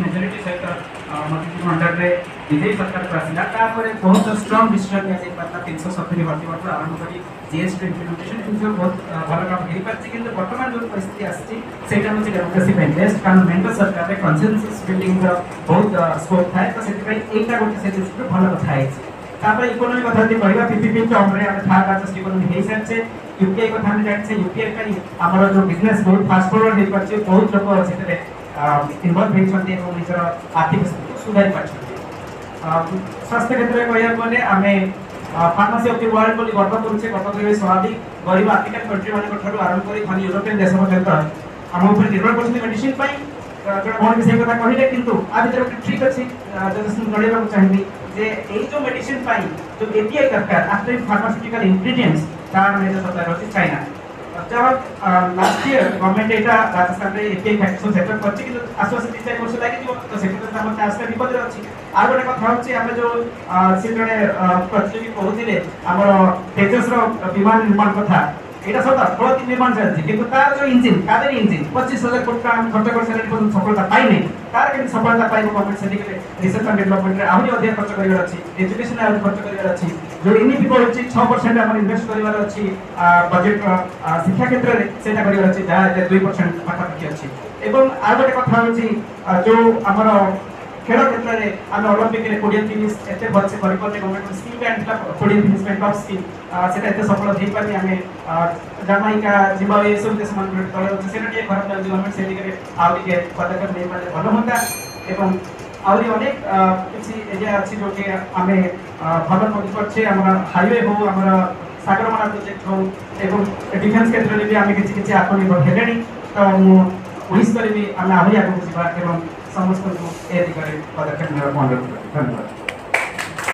Majority सहित मंत्री under रे विजयी सरकार को आसिला तापर बहुत स्ट्रांग डिसीजन लिया जाय पाता 370 भर्ती वर्ष आरंभ करी जीएसटी इम्प्लीमेंटेशन जो बहुत भल काम हेई पाछि किंतु वर्तमान जो परिस्थिति आछि सेटा होछि डेमोक्रेसी पे बेस्ट कारण मेंटर सरकार रे कंसेंसस बिल्डिंग रो बहुत स्कोप थाए तो सेति पई एटा गोटे से भल कथा आइछि तापर इकोनॉमी कथा जदि कहबा पीपीपी टर्म रे हम थर्ड लार्जेस्ट इकोनॉमी हेई सारछे यूपीआई कथा हम जानछे यूपीआई पई हमर जो बिजनेस बहुत फास्ट फॉरवर्ड हेई पाछि बहुत लोक सेते इन्वॉल्व हेई छथि एवं निजर आर्थिक स्थिति सुधारि पाछि स्वास्थ्य क्षेत्र में कहया गले आमे फार्मेसी ऑफ द वर्ल्ड बोली गर्व करूछे कटक रे स्वाभाविक गरीब आफ्रिकन कंट्री माने ठरू आरंभ करी धनी यूरोपियन देश पर्यंत हम ऊपर निर्भर करछथि मेडिसिन पई जण भौणी से कथा कहिले किंतु आ भीतर ठीक अछि जदि गणेबा को चाहिबी जे एई जो मेडिसिन पई जो एपीआई दरकार आफ्टर फार्मास्यूटिकल इंग्रेडिएंट्स तार में जो सप्लाई होछि चाइना जब लास्ट ईयर गवर्नमेंट एटा राजस्थान रे एपीआई फैक्ट्री सेटअप करछि कि आसपास 3-4 वर्ष लागि जो तो सेक्टर त हमर आस्था विपद रे अछि आ गोटे कथा होछि हम जो से जने प्रतियोगी कहउथिले हमर तेजस रो विमान निर्माण कथा एटा सदा बहुत निर्माण चलछि किंतु तार जो इंजन कावेरी इंजन 25000 कोटी टका हम खर्च कर सारे पण सफलता पाइ नै तार के सफलता पाइबो गवर्नमेंट सेटिकले रिसर्च एंड डेवलपमेंट रे आहुरी अधिक खर्च करिवार अछि एजुकेशन रे खर्च करिवार अछि जो इनिफी होछि 6% हम इन्वेस्ट करिवार अछि बजट शिक्षा क्षेत्र रे सेटा करिवार अछि जा 2% पाखा पाखी अछि एवं आ गोटे कथा होछि जो हमर खेल क्षेत्र में आम ओलंपिक रे कोडियन फिनिश एते बच्चे परिपत्र गवर्नमेंट स्कीम पे आंतला कोडियन फिनिश पे टॉप स्कीम सेटा एते सफल होई पानी आमे जामाइका जिम्बाब्वे सब देश मान तळे होचे सेटा टे खराब लागि गवर्नमेंट सेति करे आउरी के पदक्षेप नै पाले भलो होता एवं आउरी अनेक किछि एरिया अछि जो के आमे भलो पदि करछे हमर हाईवे हो हमर सागरमाला प्रोजेक्ट हो एवं डिफेंस क्षेत्र रे भी आमे किछि आत्मनिर्भर हेलेनी तो उइस करे भी आमे आहुरी आगु जिबा एवं समस्त को ए दिगरे पदक्षेप नेबार अनुरोध करछि। धन्यवाद।